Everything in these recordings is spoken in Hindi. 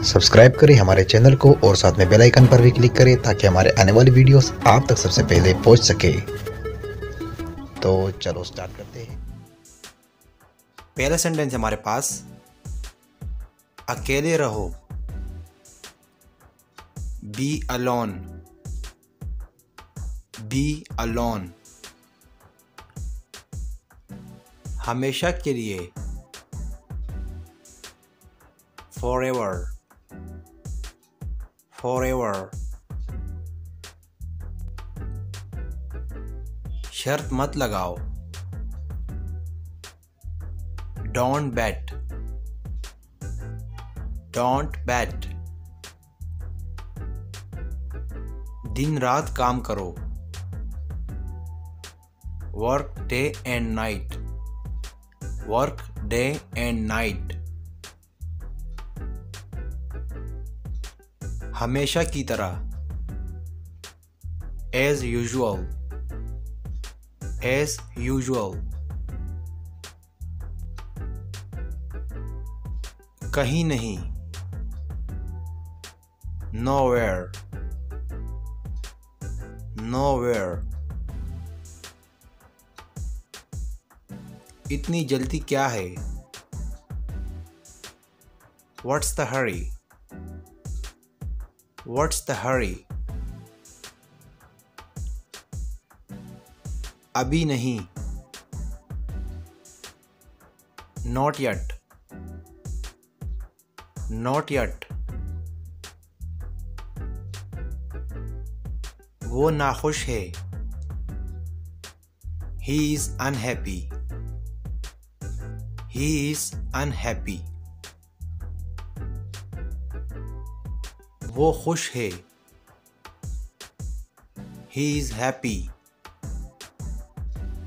सब्सक्राइब करें हमारे चैनल को और साथ में बेल आइकन पर भी क्लिक करें ताकि हमारे आने वाली वीडियोस आप तक सबसे पहले पहुंच सके। तो चलो स्टार्ट करते हैं। पहला सेंटेंस हमारे पास, अकेले रहो। Be alone, be alone. हमेशा के लिए, फॉरएवर, फॉरएवर। शर्त मत लगाओ, डोंट बेट, डोंट बेट। दिन रात काम करो, work day and night, work day and night. हमेशा की तरह, एज यूजुअल, एज यूजुअल। कहीं नहीं, नोवेयर, नोवेयर। इतनी जल्दी क्या है, what's the hurry, what's the hurry. अभी नहीं, नॉट यट, नॉट यट। वो नाखुश है, he is unhappy, he is unhappy. वो खुश है, he is happy,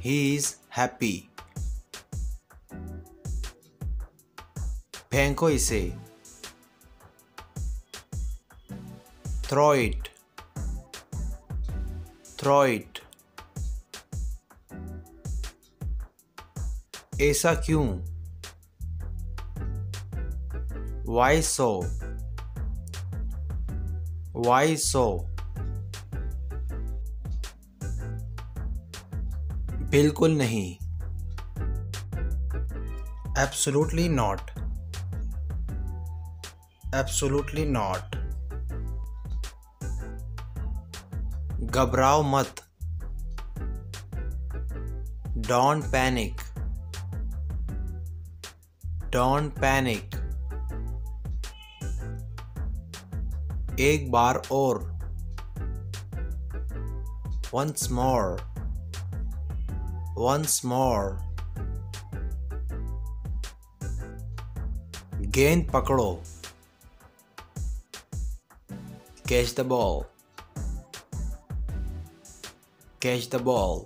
he is happy. फेंको इसे, थ्रो इट, थ्रो इट। ऐसा क्यों, वाई सो, वाई सो। बिल्कुल नहीं, एब्सोल्युटली नॉट, एब्सोल्युटली नॉट। घबराओ मत, डोंट पैनिक, डोंट पैनिक। एक बार और, वंस मोर, वंस मोर। गेंद पकड़ो, catch the ball, catch the ball.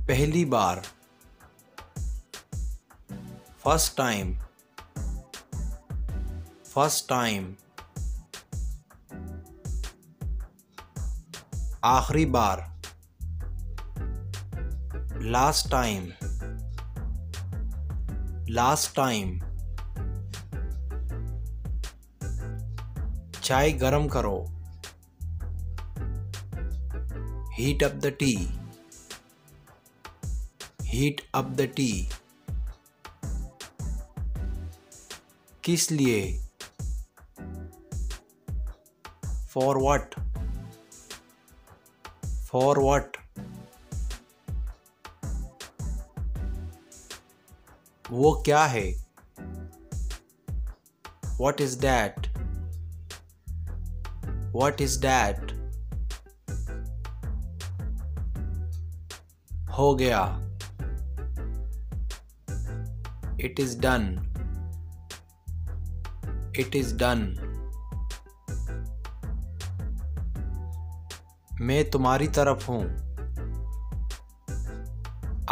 पहली बार, फर्स्ट टाइम, फर्स्ट टाइम। आखिरी बार, लास्ट टाइम, लास्ट टाइम। चाय गरम करो, heat up the tea, heat up the tea. किस लिए, फॉर व्हाट, फॉर व्हाट। वो क्या है, what is that, what is that. हो गया, it is done, it is done. मैं तुम्हारी तरफ हूं,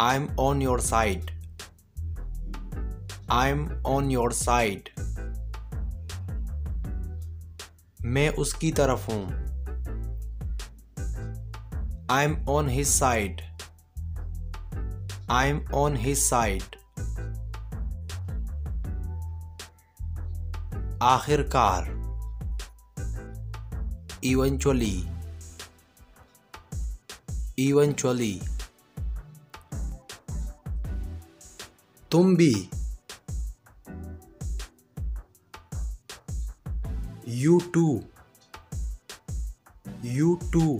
I am on your side, I am on your side. मैं उसकी तरफ हूं, I am on his side, I am on his side. आखिरकार, eventually, eventually, तुम भी, you too, you too,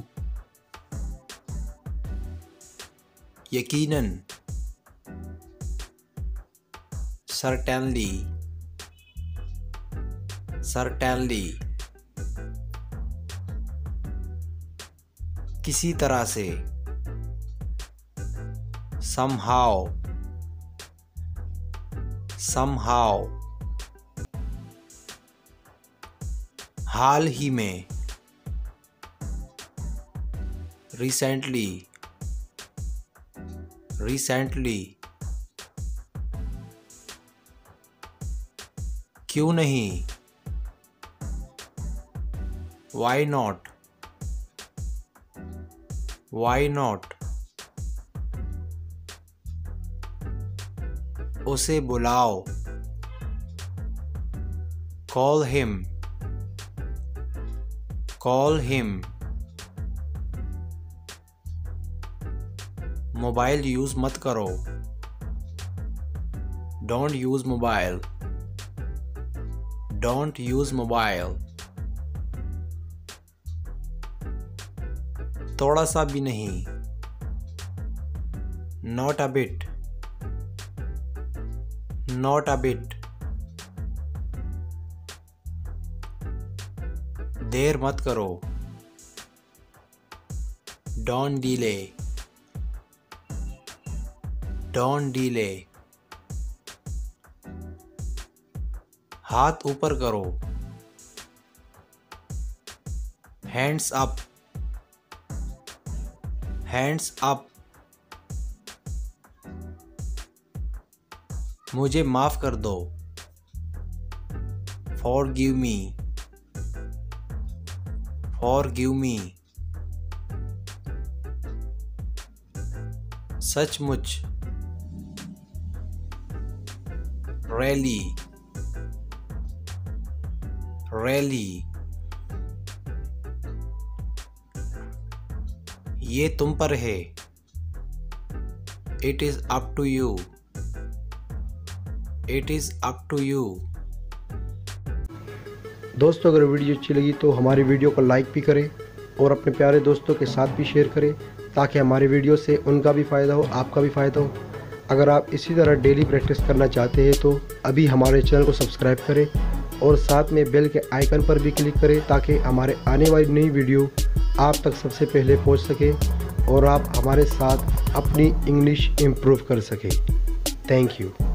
यकीनन, certainly, certainly, किसी तरह से, somehow, somehow, हाल ही में, recently, recently, क्यों नहीं, why not, why not, उसे बुलाओ, call him, call him, mobile use मत करो, don't use mobile, don't use mobile, थोड़ा सा भी नहीं, not a bit, not a bit, देर मत करो, don't delay, don't delay, हाथ ऊपर करो, hands up, hands up, मुझे माफ कर दो, forgive me, forgive me, सचमुच, really, really, ये तुम पर है, it is up to you, it is up to you। दोस्तों अगर वीडियो अच्छी लगी तो हमारी वीडियो को लाइक भी करें और अपने प्यारे दोस्तों के साथ भी शेयर करें ताकि हमारी वीडियो से उनका भी फ़ायदा हो, आपका भी फ़ायदा हो। अगर आप इसी तरह डेली प्रैक्टिस करना चाहते हैं तो अभी हमारे चैनल को सब्सक्राइब करें और साथ में बेल के आइकन पर भी क्लिक करें ताकि हमारे आने वाली नई वीडियो आप तक सबसे पहले पहुंच सके और आप हमारे साथ अपनी इंग्लिश इम्प्रूव कर सकें। Thank you.